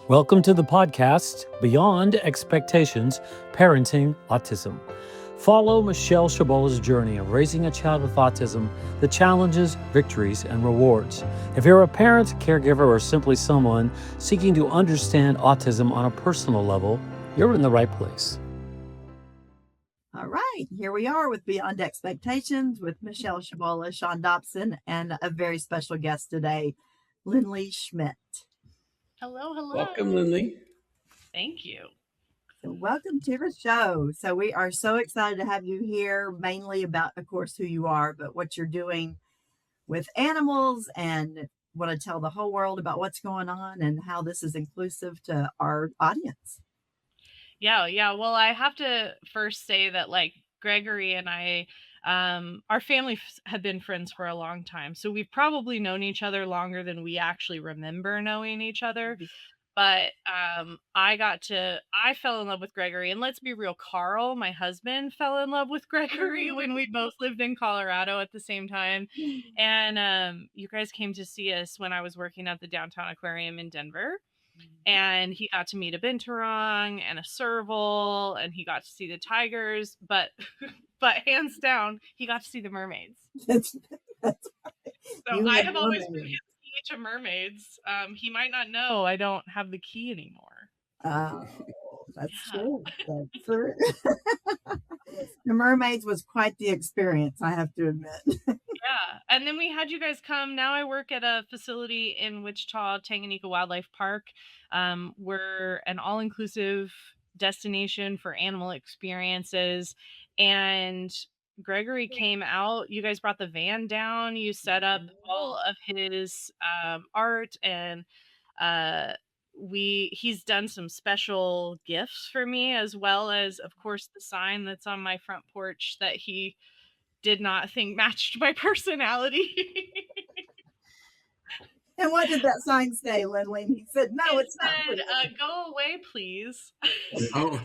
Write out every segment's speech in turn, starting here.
Welcome to the podcast, Beyond Expectations, Parenting Autism. Follow Michelle Chabola's journey of raising a child with autism, the challenges, victories, and rewards. If you're a parent, caregiver, or simply someone seeking to understand autism on a personal level, you're in the right place. All right, here we are with Beyond Expectations with Michelle Chabolla, Sean Dobson, and a very special guest today, LynnLee Schmidt. Hello. Welcome, LynnLee. Thank you. So welcome to the show. So we are so excited to have you here, mainly about, of course, who you are, but what you're doing with animals and want to tell the whole world about what's going on and how this is inclusive to our audience. Yeah. Well, I have to first say that Gregory and I, our family had been friends for a long time. So we've probably known each other longer than we actually remember knowing each other. But I fell in love with Gregory, and let's be real, Carl, my husband, fell in love with Gregory when we both lived in Colorado at the same time. And you guys came to see us when I was working at the downtown aquarium in Denver. And he got to meet a binturong and a serval, and he got to see the tigers, but hands down, he got to see the mermaids. That's right. So I have always been his key to mermaids. He might not know I don't have the key anymore. That's true. That's true. The mermaids was quite the experience, I have to admit. Yeah. And then we had you guys come. Now I work at a facility in Wichita, Tanganyika Wildlife Park. We're an all-inclusive destination for animal experiences. And Gregory came out. You guys brought the van down. You set up all of his art, and he's done some special gifts for me, as well as, of course, the sign that's on my front porch that he did not think matched my personality. And what did that sign say, LynnLee? He said, "No, it's not. Go away, please." Oh.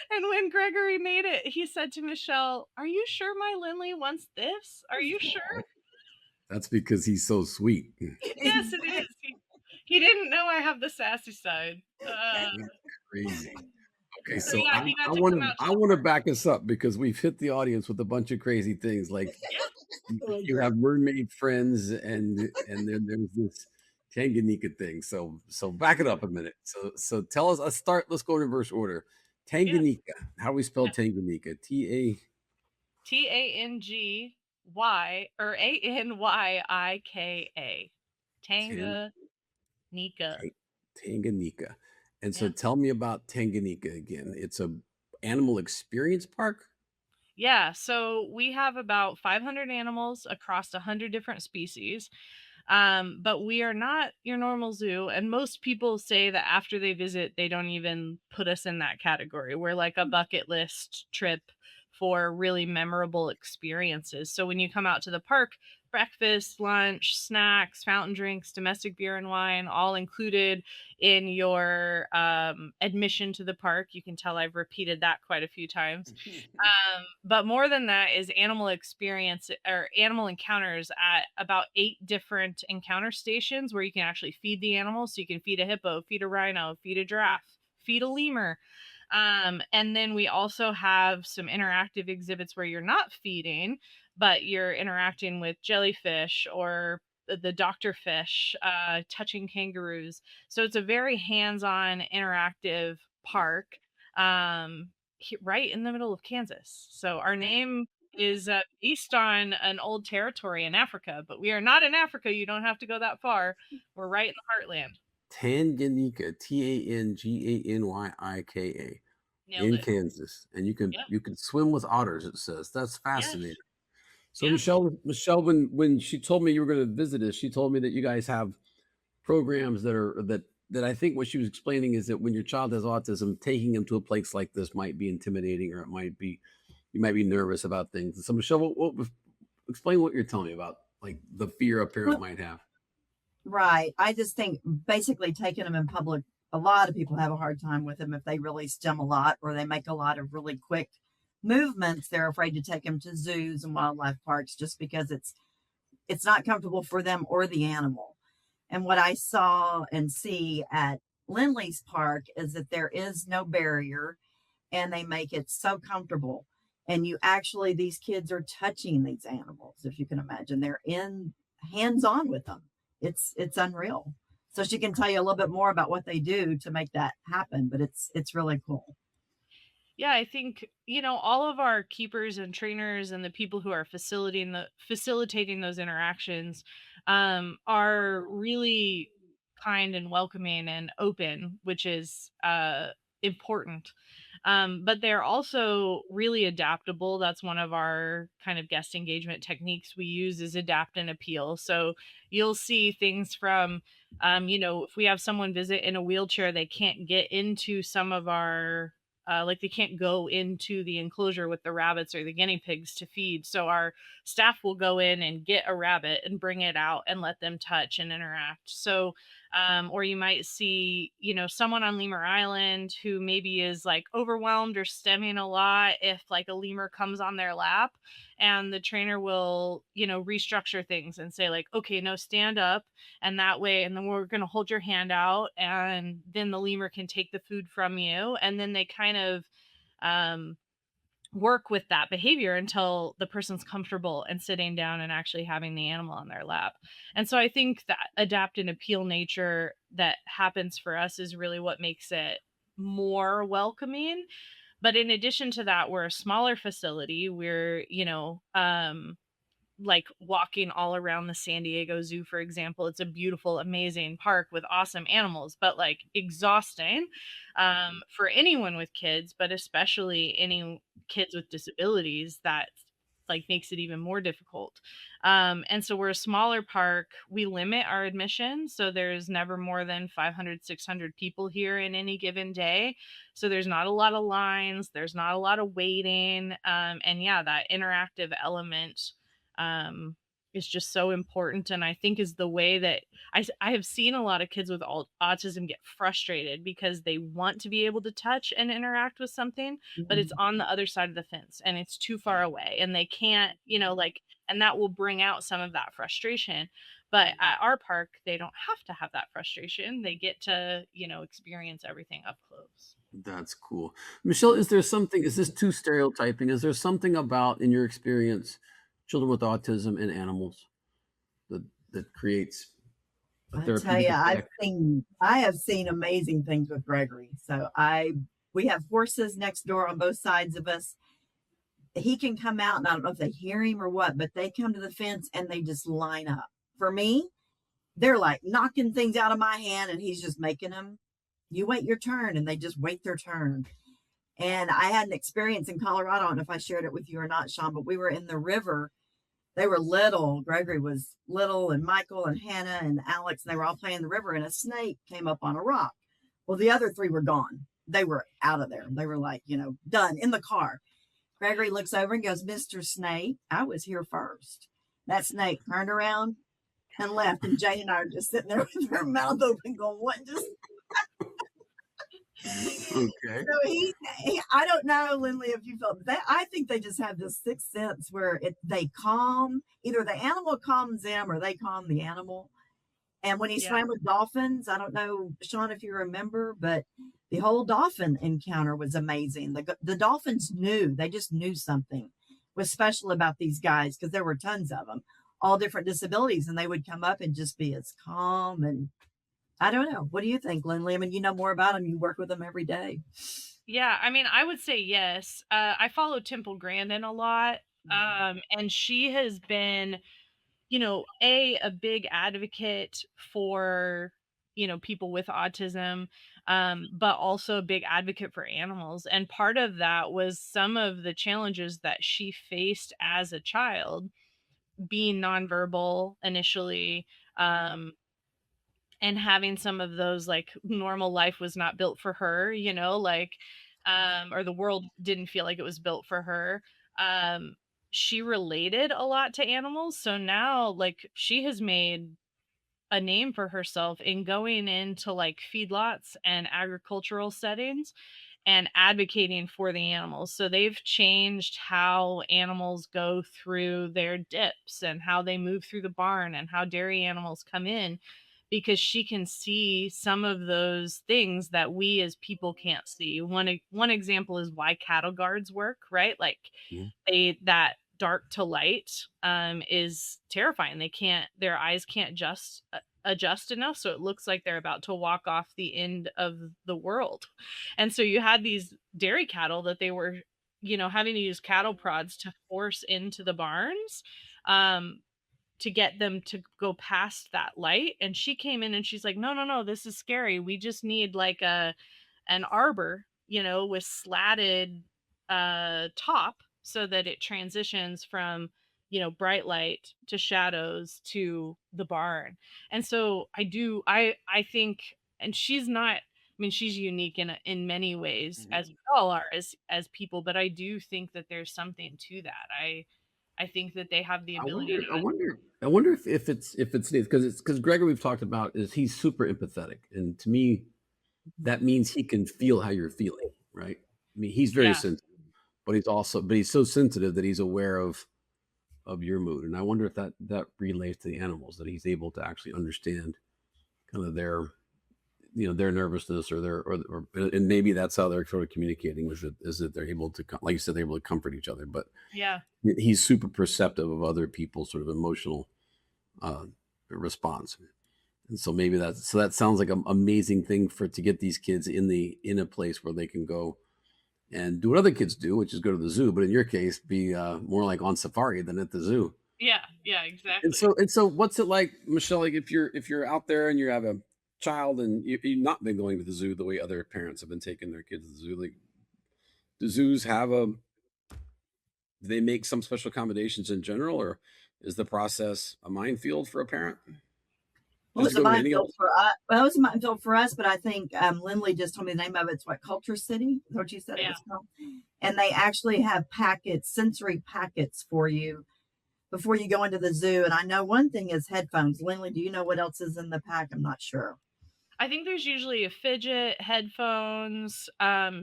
And when Gregory made it, he said to Michelle, "Are you sure my LynnLee wants this? Are you sure?" That's because he's so sweet. Yes, it is. He didn't know I have the sassy side. Crazy. Okay, so yeah, I want to back us up because we've hit the audience with a bunch of crazy things. Like you have mermaid friends, and then there's this Tanganyika thing. So back it up a minute. So tell us. Let's go in reverse order. Tanganyika. Yeah. How we spell Tanganyika? Tangyi or Anyika. Tanganyika. Tanganyika. And so tell me about Tanganyika again. It's a animal experience park? Yeah, so we have about 500 animals across 100 different species. But we are not your normal zoo. And most people say that after they visit, they don't even put us in that category. We're like a bucket list trip for really memorable experiences. So when you come out to the park, breakfast, lunch, snacks, fountain drinks, domestic beer and wine, all included in your admission to the park. You can tell I've repeated that quite a few times. But more than that is animal experience or animal encounters at about 8 different encounter stations where you can actually feed the animals. So you can feed a hippo, feed a rhino, feed a giraffe, feed a lemur. And then we also have some interactive exhibits where you're not feeding, but you're interacting with jellyfish or the doctor fish, touching kangaroos. So it's a very hands-on interactive park, right in the middle of Kansas. So our name is based on an old territory in Africa, but we are not in Africa. You don't have to go that far. We're right in the heartland. Tanganyika, Tanganyika, in Kansas, and you can swim with otters. It says that's fascinating. Yes. So yes. Michelle, when she told me you were going to visit us, she told me that you guys have programs that I think what she was explaining is that when your child has autism, taking them to a place like this might be intimidating, or you might be nervous about things. So Michelle, explain what you're telling me about, like the fear a parent might have. Right. I just think basically taking them in public, a lot of people have a hard time with them if they really stim a lot or they make a lot of really quick movements. They're afraid to take them to zoos and wildlife parks just because it's not comfortable for them or the animal. And what I saw and see at LynnLee's Park is that there is no barrier, and they make it so comfortable. And you actually, these kids are touching these animals, if you can imagine. They're in hands on with them. It's unreal. So she can tell you a little bit more about what they do to make that happen, but it's really cool. Yeah, I think, all of our keepers and trainers and the people who are facilitating those interactions are really kind and welcoming and open, which is important. But they're also really adaptable. That's one of our kind of guest engagement techniques we use is adapt and appeal. So you'll see things from if we have someone visit in a wheelchair, they can't get into some of our like they can't go into the enclosure with the rabbits or the guinea pigs to feed. So our staff will go in and get a rabbit and bring it out and let them touch and interact. So, or you might see, someone on Lemur Island who maybe is like overwhelmed or stemming a lot if like a lemur comes on their lap, and the trainer will, restructure things and say like, okay, no, stand up, and that way, and then we're going to hold your hand out, and then the lemur can take the food from you, and then they kind of um, work with that behavior until the person's comfortable and sitting down and actually having the animal on their lap. And so I think that adapt and appeal nature that happens for us is really what makes it more welcoming. But in addition to that, we're a smaller facility. We're, like walking all around the San Diego Zoo, for example. It's a beautiful, amazing park with awesome animals, but like exhausting for anyone with kids, but especially any kids with disabilities. That like makes it even more difficult. And so we're a smaller park. We limit our admission. So there's never more than 500, 600 people here in any given day. So there's not a lot of lines. There's not a lot of waiting. And yeah, that interactive element is just so important, and I think is the way that I have seen a lot of kids with autism get frustrated because they want to be able to touch and interact with something, but it's on the other side of the fence and it's too far away and they can't, like, and that will bring out some of that frustration. But at our park, they don't have to have that frustration. They get to, experience everything up close. That's cool. Michelle, is this too stereotyping? Is there something about, in your experience, children with autism and animals that creates a therapeutic effect? I have seen amazing things with Gregory. So we have horses next door on both sides of us. He can come out, and I don't know if they hear him or what, but they come to the fence and they just line up. For me, they're like knocking things out of my hand, and he's just making them, you wait your turn, and they just wait their turn. And I had an experience in Colorado. I don't know if I shared it with you or not, Sean, but we were in the river. They were little. Gregory was little, and Michael and Hannah and Alex, and they were all playing in the river, and a snake came up on a rock. Well, the other three were gone. They were out of there. They were like, done in the car. Gregory looks over and goes, Mr. Snake, I was here first. That snake turned around and left, and Jane and I are just sitting there with our mouth open going, what just... Okay. So I don't know, LynnLee, if you felt that. I think they just have this sixth sense where they calm, either the animal calms them or they calm the animal. And when he swam with dolphins, I don't know, Sean, if you remember, but the whole dolphin encounter was amazing. The dolphins they just knew something was special about these guys, because there were tons of them, all different disabilities, and they would come up and just be as calm. And I don't know. What do you think, LynnLee? I mean, you know more about them. You work with them every day. Yeah, I mean, I would say yes. I follow Temple Grandin a lot, and she has been, a big advocate for, people with autism, but also a big advocate for animals. And part of that was some of the challenges that she faced as a child, being nonverbal initially, and having some of those, like, normal life was not built for her, like, or the world didn't feel like it was built for her. Um, she related a lot to animals. So now, like, she has made a name for herself in going into like feedlots and agricultural settings and advocating for the animals. So they've changed how animals go through their dips and how they move through the barn and how dairy animals come in, because she can see some of those things that we as people can't see. One example is why cattle guards work, right? Like that dark to light is terrifying. Their eyes can't adjust enough, so it looks like they're about to walk off the end of the world. And so you had these dairy cattle that they were, having to use cattle prods to force into the barns to get them to go past that light. And she came in and she's like, no, no, no, this is scary. We just need like an arbor, with slatted top so that it transitions from, bright light to shadows to the barn. And so I think, and she's not, I mean, she's unique in many ways, as we all are as people, but I do think that there's something to that. I think that they have the ability to. I wonder if it's because Gregor, we've talked about, is he's super empathetic, and to me, that means he can feel how you're feeling, right? I mean, he's very sensitive, but he's so sensitive that he's aware of your mood, and I wonder if that relates to the animals, that he's able to actually understand kind of their nervousness and maybe that's how they're sort of communicating, is that they're able to, like you said, they're able to comfort each other. But he's super perceptive of other people's sort of emotional response. And so maybe that sounds like an amazing thing to get these kids in a place where they can go and do what other kids do, which is go to the zoo, but in your case, be more like on safari than at the zoo. Yeah, exactly. And so what's it like, Michelle, like if you're out there and you have a child and you've not been going to the zoo the way other parents have been taking their kids to the zoo, like, do zoos do they make some special accommodations in general, or is the process a minefield for a parent? Well, it's a minefield for us. Well, it was a minefield for us, but I think LynnLee just told me the name of it's what, Culture City? Is what you said it was called? And they actually have sensory packets for you before you go into the zoo. And I know one thing is headphones. LynnLee, do you know what else is in the pack? I'm not sure. I think there's usually a fidget, headphones.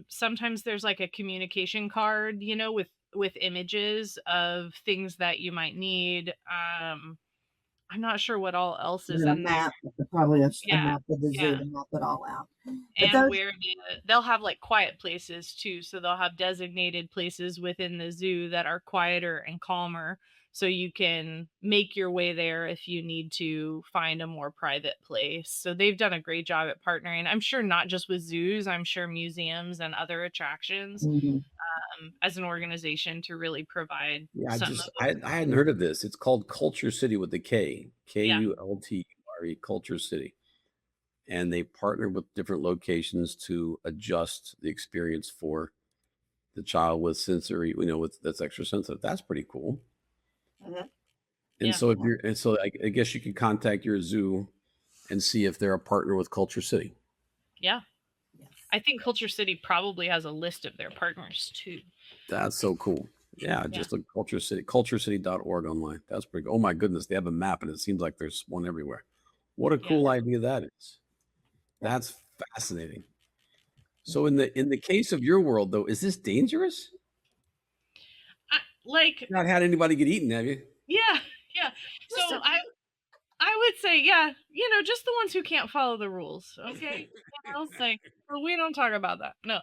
Sometimes there's like a communication card, with images of things that you might need. I'm not sure what all else is in map, probably a map of the zoo to map it all out. And where they'll have like quiet places too. So they'll have designated places within the zoo that are quieter and calmer. So you can make your way there if you need to find a more private place. So they've done a great job at partnering. I'm sure not just with zoos, I'm sure museums and other attractions as an organization to really provide. Yeah, I hadn't heard of this. It's called Culture City with the K, Kulture, Culture City. And they partner with different locations to adjust the experience for the child with sensory, that's extra sensitive. That's pretty cool. And so I guess you can contact your zoo and see if they're a partner with Culture City. Yeah. I think Culture City probably has a list of their partners too. That's so cool. Yeah, just look Culture City, culturecity.org online. That's pretty cool. Oh my goodness, they have a map and it seems like there's one everywhere. What a cool idea that is. That's fascinating. So in the case of your world though, is this dangerous? You've not had anybody get eaten, have you? Yeah. So I would say, just the ones who can't follow the rules. Okay. We don't talk about that. No.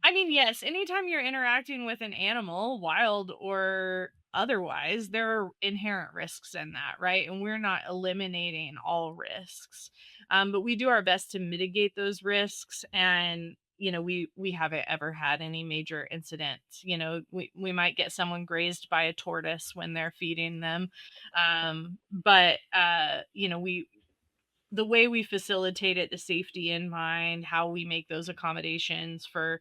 I mean, yes, anytime you're interacting with an animal, wild or otherwise, there are inherent risks in that, right? And we're not eliminating all risks. But we do our best to mitigate those risks. And we haven't ever had any major incidents. We might get someone grazed by a tortoise when they're feeding them. But the way we facilitate it, the safety in mind, how we make those accommodations for,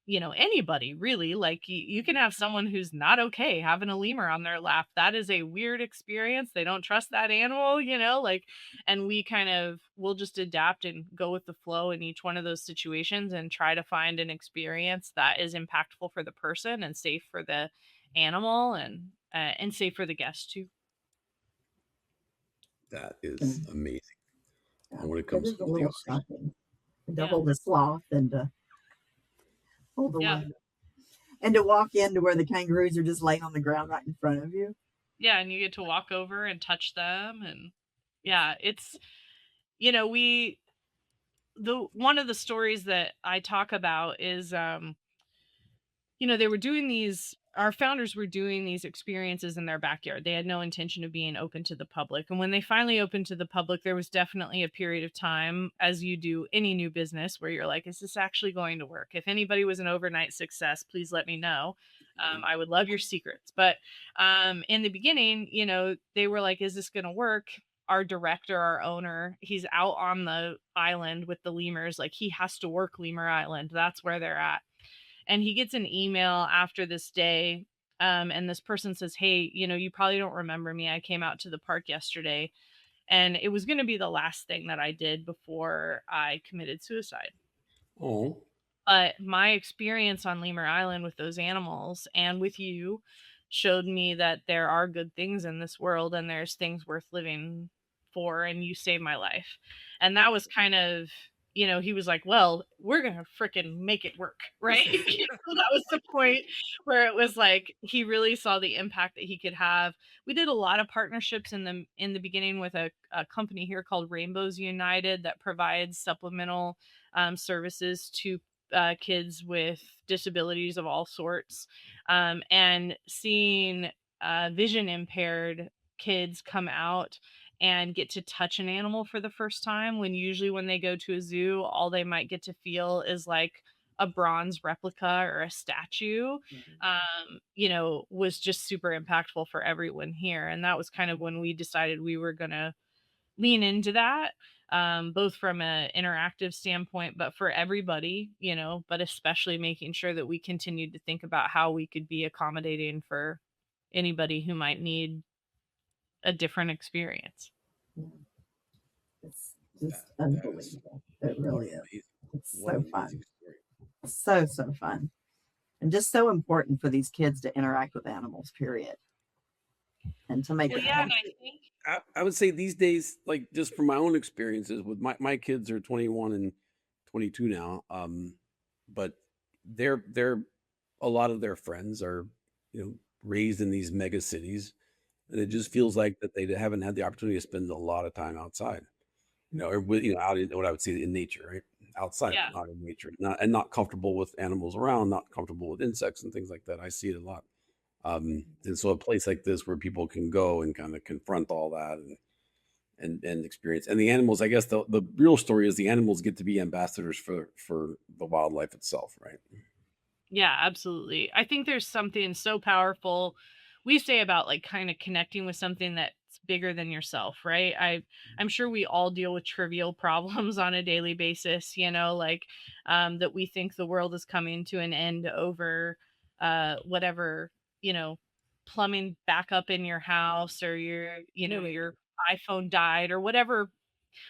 anybody really, like you can have someone who's not okay having a lemur on their lap. That is a weird experience. They don't trust that animal, and we'll just adapt and go with the flow in each one of those situations and try to find an experience that is impactful for the person and safe for the animal and safe for the guest too. That is amazing. And when it comes to a little shocking. To hold a sloth and to hold the one. And to walk into where the kangaroos are just laying on the ground right in front of you. Yeah, and you get to walk over and touch them, and Yeah, it's we the one of the stories that I talk about is they were doing these our founders were doing these experiences in their backyard. They had no intention of being open to the public. And when they finally opened to the public, there was definitely a period of time, as you do any new business, where you're like, is this actually going to work? If anybody was an overnight success, please let me know. I would love your secrets. But in the beginning, they were like, is this going to work? Our director, our owner, he's out on the island with the lemurs. Like, he has to work Lemur Island. That's where they're at, and he gets an email after this day. And this person says, hey, you probably don't remember me. I came out to the park yesterday, and it was going to be the last thing that I did before I committed suicide. Oh. But my experience on Lemur Island with those animals and with you showed me that there are good things in this world, and there's things worth living for, and you saved my life. And that was kind of, he was like, well, we're going to freaking make it work. Right. That was the point where it was like, he really saw the impact that he could have. We did a lot of partnerships in the beginning with a company here called Rainbows United that provides supplemental services to kids with disabilities of all sorts, and seeing vision impaired kids come out and get to touch an animal for the first time, when usually when they go to a zoo, all they might get to feel is like a bronze replica or a statue, was just super impactful for everyone here. And that was kind of when we decided we were going to lean into that, both from an interactive standpoint, but for everybody, but especially making sure that we continued to think about how we could be accommodating for anybody who might need a different experience. It's just unbelievable. It really is. It's so fun. So fun. And just so important for these kids to interact with animals, period. And to make it and I think I would say these days, like just from my own experiences with my kids are 21 and 22 now. But they're a lot of their friends are, raised in these mega cities, and it just feels like that they haven't had the opportunity to spend a lot of time outside, or with, out in what I would say in nature, right? Outside, not in nature, not comfortable with animals around, not comfortable with insects and things like that. I see it a lot. And so a place like this where people can go and kind of confront all that and experience, and the animals, I guess the real story is the animals get to be ambassadors for the wildlife itself, right? Yeah, absolutely. I think there's something so powerful we say about like kind of connecting with something that's bigger than yourself, right? I'm sure we all deal with trivial problems on a daily basis, like that we think the world is coming to an end over whatever, plumbing backup in your house, or your iPhone died, or whatever,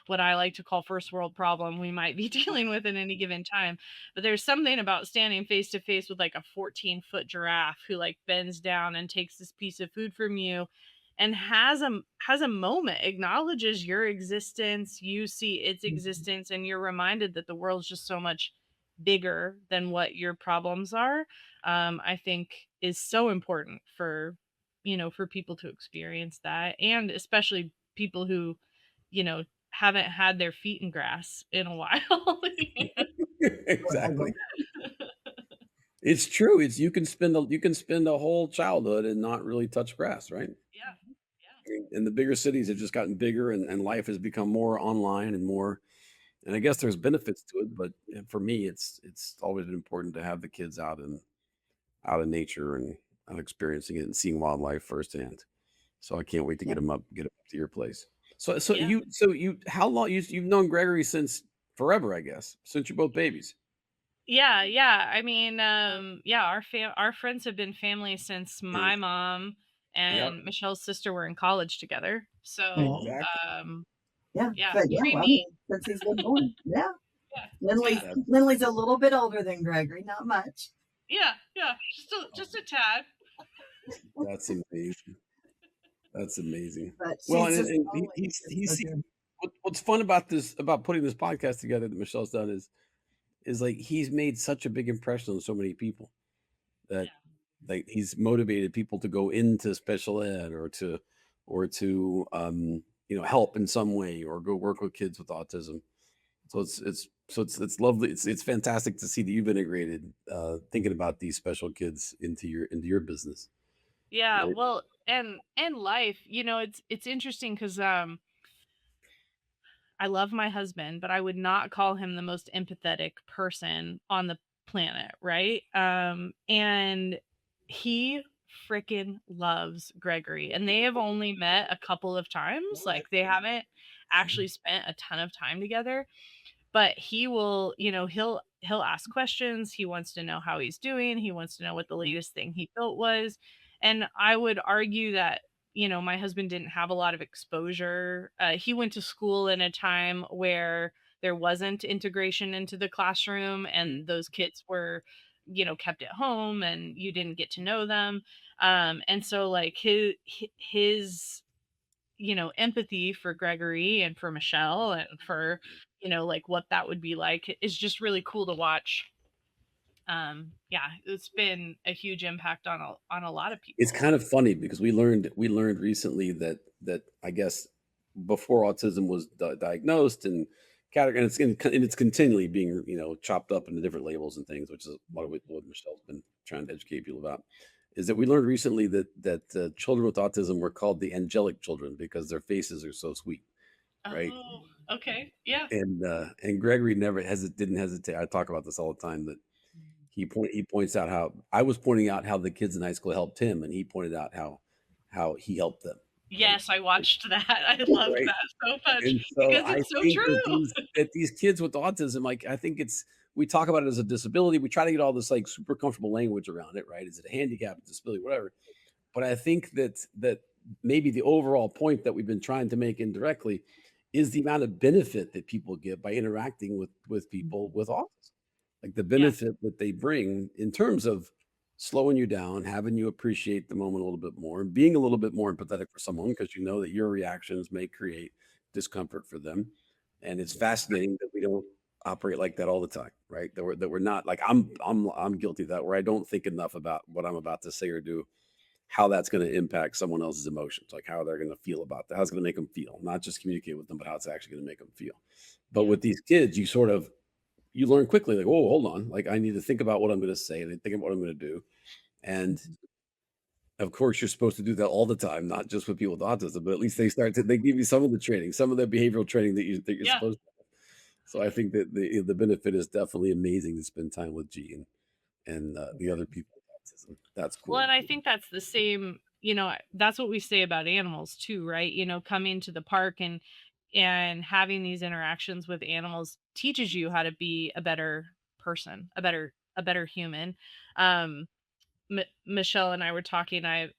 what I like to call first world problem we might be dealing with at any given time. But there's something about standing face to face with like a 14-foot giraffe who like bends down and takes this piece of food from you and has a moment, acknowledges your existence, you see its existence, and you're reminded that the world's just so much bigger than what your problems are. I think is so important for for people to experience that, and especially people who haven't had their feet in grass in a while. Exactly. It's true. It's you can spend a whole childhood and not really touch grass, right? Yeah. And the bigger cities have just gotten bigger, and life has become more online and more. And I guess there's benefits to it, but for me, it's always been important to have the kids out in nature and out experiencing it and seeing wildlife firsthand. So I can't wait to get them up to your place. So Yeah. you how long you've known Gregory since forever, I guess, since you're both babies. Yeah. I mean, our friends have been family since my mom Yep. and Michelle's sister were in college together. So, Exactly. Since he's been born. Yeah. Yeah. LynnLee's a little bit older than Gregory, not much. Yeah. Just a tad. That's amazing. That's amazing. But Well, she's and he's what's fun about this, about putting this podcast together that Michelle's done is like he's made such a big impression on so many people that like he's motivated people to go into special ed or to help in some way or go work with kids with autism. So it's lovely. It's fantastic to see that you've integrated thinking about these special kids into your business. Yeah, Right? well, and life, it's interesting because I love my husband, but I would not call him the most empathetic person on the planet, right? And he freaking loves Gregory, and they have only met a couple of times. Like they haven't actually spent a ton of time together, but he will, he'll ask questions. He wants to know how he's doing. He wants to know what the latest thing he built was. And I would argue that, my husband didn't have a lot of exposure. He went to school in a time where there wasn't integration into the classroom, and those kids were, kept at home, and you didn't get to know them. And so like his empathy for Gregory and for Michelle and for, like what that would be like is just really cool to watch. Yeah, it's been a huge impact on a lot of people. It's kind of funny because we learned recently that I guess before autism was diagnosed and it's continually being chopped up into different labels and things, which is what Michelle's been trying to educate people about. Is that we learned recently that children with autism were called the angelic children because their faces are so sweet, right? Oh, okay, yeah. And Gregory didn't hesitate. I talk about this all the time that he points out how I was pointing out how the kids in high school helped him, and he pointed out how he helped them. Yes, I watched that. I loved Right. that so much And so because I it's so think true. that these kids with autism, like I think we talk about it as a disability. We try to get all this like super comfortable language around it, right? Is it a handicap, a disability, whatever? But I think that maybe the overall point that we've been trying to make indirectly is the amount of benefit that people get by interacting with people with autism. Like the Yeah, benefit that they bring in terms of slowing you down, having you appreciate the moment a little bit more, and being a little bit more empathetic for someone because you know that your reactions may create discomfort for them. And it's fascinating that we don't operate like that all the time, right? That we're not like I'm guilty of that, where I don't think enough about what I'm about to say or do, how that's going to impact someone else's emotions, like how they're going to feel about that, how it's going to make them feel, not just communicate with them, but how it's actually going to make them feel. But yeah, with these kids, you learn quickly, like, oh, hold on, like I need to think about what I'm going to say and think about what I'm going to do. And of course, you're supposed to do that all the time, not just with people with autism, but at least they give you some of the training, some of the behavioral training that you're yeah. supposed to. So I think that the benefit is definitely amazing to spend time with G and the other people with autism. That's Well, cool. and I think that's the same, that's what we say about animals too, right? Coming to the park and having these interactions with animals teaches you how to be a better person, a better human. Um Michelle and I were talking. I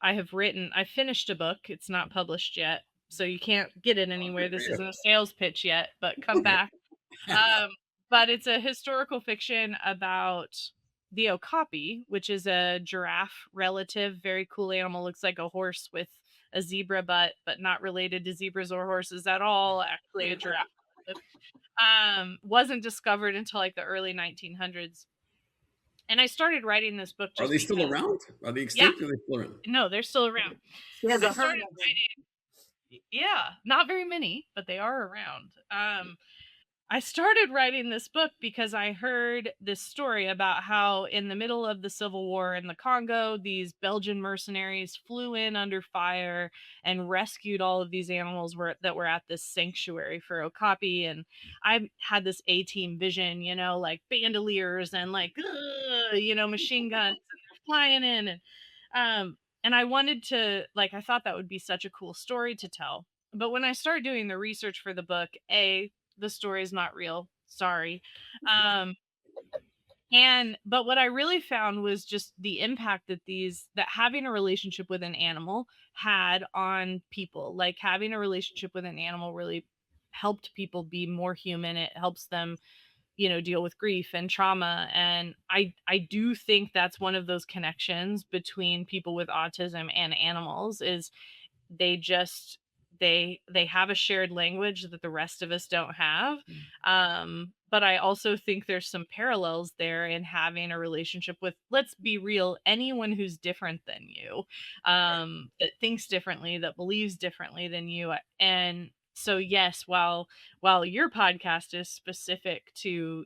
finished a book. It's not published yet, so you can't get it anywhere. This isn't a sales pitch yet, but come back. Um, but it's a historical fiction about the okapi, which is a giraffe relative, very cool animal. Looks like a horse with a zebra butt, but not related to zebras or horses at all. Actually, a giraffe. Wasn't discovered until like the early 1900s. And I started writing this book Are just they still because, around? Are they yeah, extinct? Or are they still around? no, they're still around. She has I a herd started of them. writing, yeah, not very many, but they are around. I started writing this book because I heard this story about how in the middle of the civil war in the Congo, these Belgian mercenaries flew in under fire and rescued all of these animals that were at this sanctuary for okapi. And I had this A-team vision, like bandoliers and like, machine guns and they're flying in. And I wanted to, like, I thought that would be such a cool story to tell. But when I started doing the research for the book, the story is not real. Sorry. Um, but what I really found was just the impact that having a relationship with an animal had on people. Like having a relationship with an animal really helped people be more human. It helps them, deal with grief and trauma. And I do think that's one of those connections between people with autism and animals is they just they have a shared language that the rest of us don't have. But I also think there's some parallels there in having a relationship with, let's be real, anyone who's different than you, that thinks differently, that believes differently than you. And So yes, while your podcast is specific to,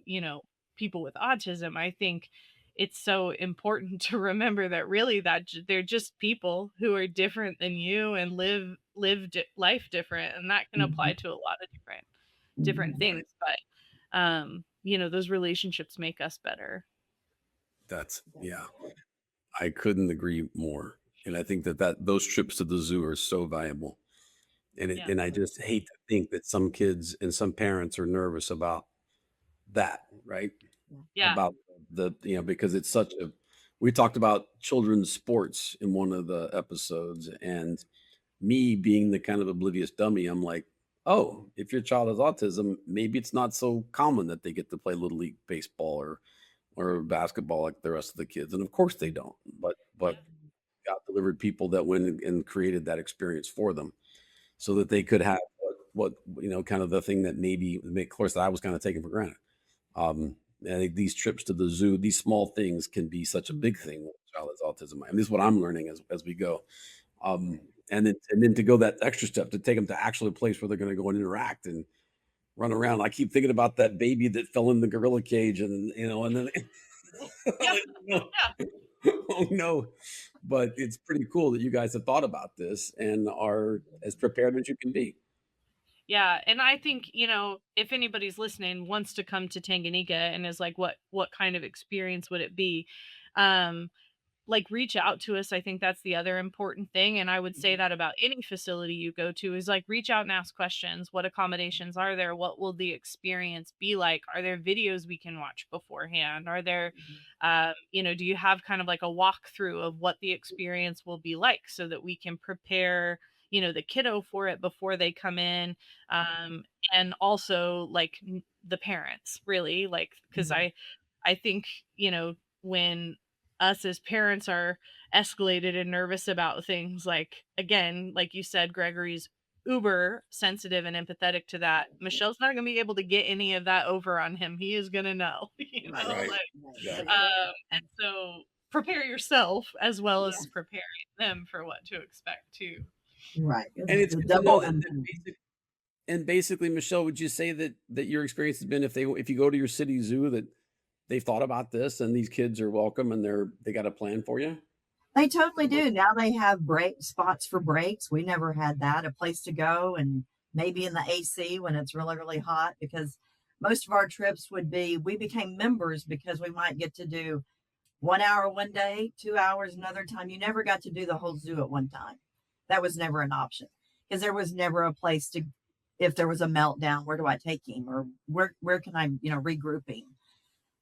people with autism, I think it's so important to remember that really they're just people who are different than you and life different, and that can apply to a lot of different things. But those relationships make us better. That's I couldn't agree more. And I think that those trips to the zoo are so valuable. And I just hate to think that some kids and some parents are nervous about that, right? Yeah. About because it's such a we talked about children's sports in one of the episodes, and me being the kind of oblivious dummy, I'm like, oh, if your child has autism, maybe it's not so common that they get to play little league baseball or basketball like the rest of the kids. And of course they don't. But God delivered people that went and created that experience for them so that they could have what kind of the thing that maybe, of course, that I was kind of taking for granted. I think these trips to the zoo, these small things can be such a big thing when a child has autism. And this is what I'm learning as we go. And then to go that extra step to take them to actually a place where they're going to go and interact and run around. I keep thinking about that baby that fell in the gorilla cage, and then oh no. But it's pretty cool that you guys have thought about this and are as prepared as you can be. Yeah, and I think, if anybody's listening wants to come to Tanganyika and is like, what kind of experience would it be? Like, reach out to us. I think that's the other important thing. And I would say that about any facility you go to is like, reach out and ask questions. What accommodations are there? What will the experience be like? Are there videos we can watch beforehand? Are there, do you have kind of like a walkthrough of what the experience will be like so that we can prepare, the kiddo for it before they come in? And also like the parents, really, like, because I think, when us as parents are escalated and nervous about things, like, again, like you said, Gregory's uber sensitive and empathetic to that. Michelle's not going to be able to get any of that over on him. He is going to know, Right. Exactly. And so prepare yourself as well as preparing them for what to expect too. Right. And it's a good to know double and basically, Michelle, would you say that your experience has been if you go to your city zoo that they've thought about this and these kids are welcome and they got a plan for you? They totally do. Now they have break spots for breaks. We never had that, a place to go and maybe in the AC when it's really, really hot, because most of our trips we became members because we might get to do 1 hour one day, 2 hours another time. You never got to do the whole zoo at one time. That was never an option because there was never a place to, if there was a meltdown, where do I take him, or where can I, regrouping.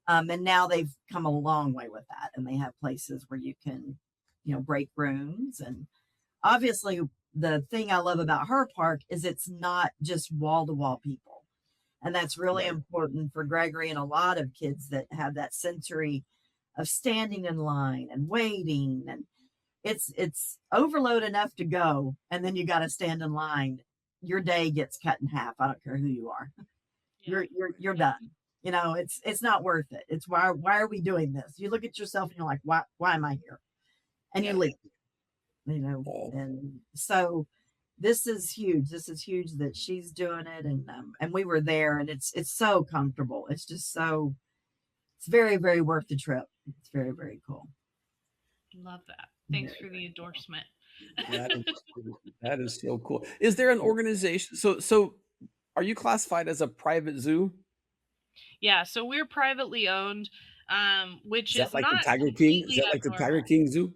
And now they've come a long way with that, and they have places where you can, break rooms. And obviously, the thing I love about her park is it's not just wall to wall people, and that's really important for Gregory and a lot of kids that have that sensory of standing in line and waiting, and it's overload enough to go, and then you got to stand in line. Your day gets cut in half. I don't care who you are. You're done. It's not worth it. It's why are we doing this? You look at yourself and you're like, why am I here? And you leave. And so this is huge. This is huge that she's doing it, and we were there, and it's so comfortable. It's just it's very, very worth the trip. It's very, very cool. Love that. Thanks for the endorsement. That is so cool. Is there an organization? So are you classified as a private zoo? Yeah, so we're privately owned, which is like not the Tiger King? Is that like the Tiger King Zoo?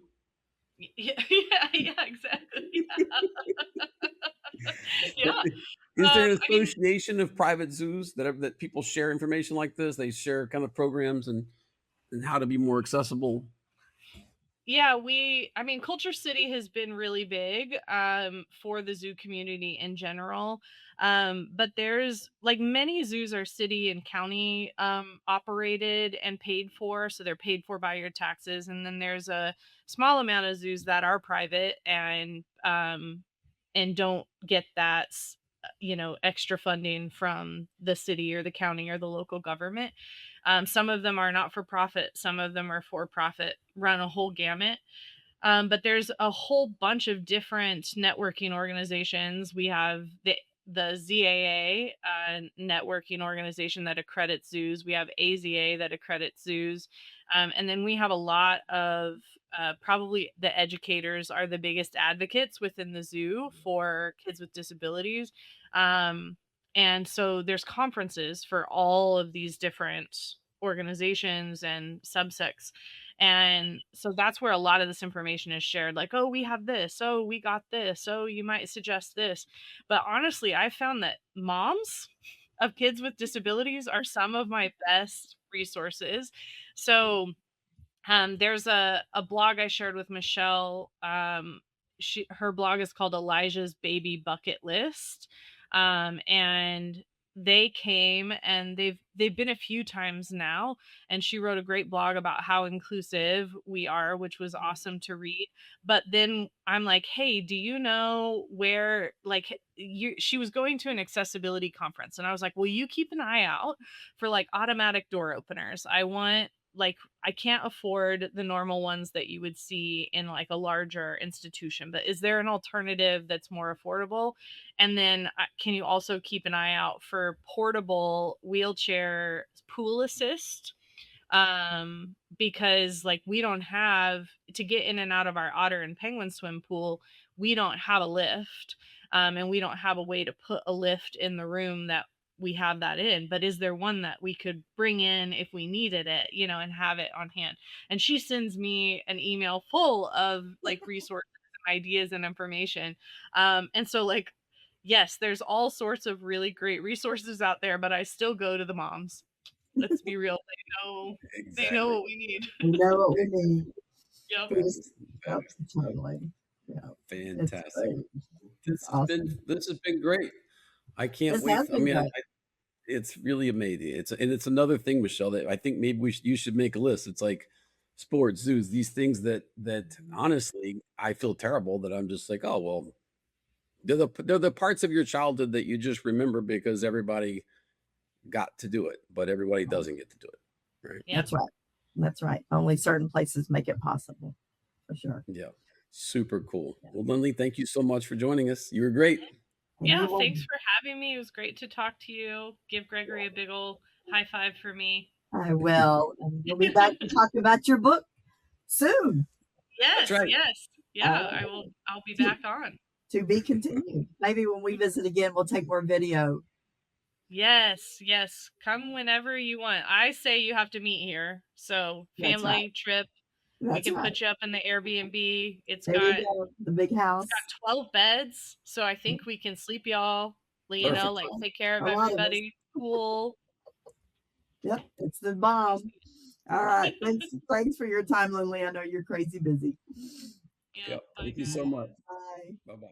Yeah, exactly. Yeah. Is there an association of private zoos that people share information like this? They share kind of programs and how to be more accessible. Yeah, Culture City has been really big for the zoo community in general. But there's like many zoos are city and county operated and paid for. So they're paid for by your taxes. And then there's a small amount of zoos that are private and don't get that, extra funding from the city or the county or the local government. Some of them are not for profit. Some of them are for profit, run a whole gamut. But there's a whole bunch of different networking organizations. We have the ZAA networking organization that accredits zoos. We have AZA that accredits zoos. And then we have a lot of probably the educators are the biggest advocates within the zoo for kids with disabilities. And so there's conferences for all of these different organizations and subsects. And so that's where a lot of this information is shared, like, oh, we have this, oh, we got this, oh, you might suggest this. But honestly, I found that moms of kids with disabilities are some of my best resources. So there's a blog I shared with Michelle. Her blog is called Elijah's Baby Bucket List. And they came, and they've been a few times now, and she wrote a great blog about how inclusive we are, which was awesome to read. But then I'm like, hey, do you know where, like, she was going to an accessibility conference, and I was like, well, you keep an eye out for like automatic door openers. I can't afford the normal ones that you would see in like a larger institution, but is there an alternative that's more affordable? And then can you also keep an eye out for portable wheelchair pool assist? Because like we don't have to get in and out of our otter and penguin swim pool, we don't have a lift. And we don't have a way to put a lift in the room that we have that in, but is there one that we could bring in if we needed it, and have it on hand? And she sends me an email full of like resources and ideas and information. And so like, yes, there's all sorts of really great resources out there, but I still go to the moms. Let's be real. They know what we need. We know what we need. Yep. Totally. Yeah. Fantastic. This has been great. I can't wait. I mean, it's really amazing. It's another thing, Michelle, that I think maybe you should make a list. It's like sports, zoos, these things that honestly I feel terrible that I'm just like, oh well, they're the parts of your childhood that you just remember because everybody got to do it, but everybody doesn't get to do it. Right? Yeah. That's right. Only certain places make it possible, for sure. Yeah. Super cool. Well, LynnLee, thank you so much for joining us. You were great. Yeah, thanks for having me. It was great to talk to you. Give Gregory a big old high five for me. I will. And we'll be back to talk about your book soon. Yes, right. Yes. Yeah, I'll be back on. To be continued. Maybe when we visit again, we'll take more video. Yes. Come whenever you want. I say you have to meet here. So family trip. We can put you up in the Airbnb. It's got the big house. It's got 12 beds, so I think we can sleep y'all. Like take care of everybody. Cool. Yep, it's the bomb. All right, thanks for your time, LynnLee. I know you're crazy busy. Yeah. Thank you so much. Bye. Bye.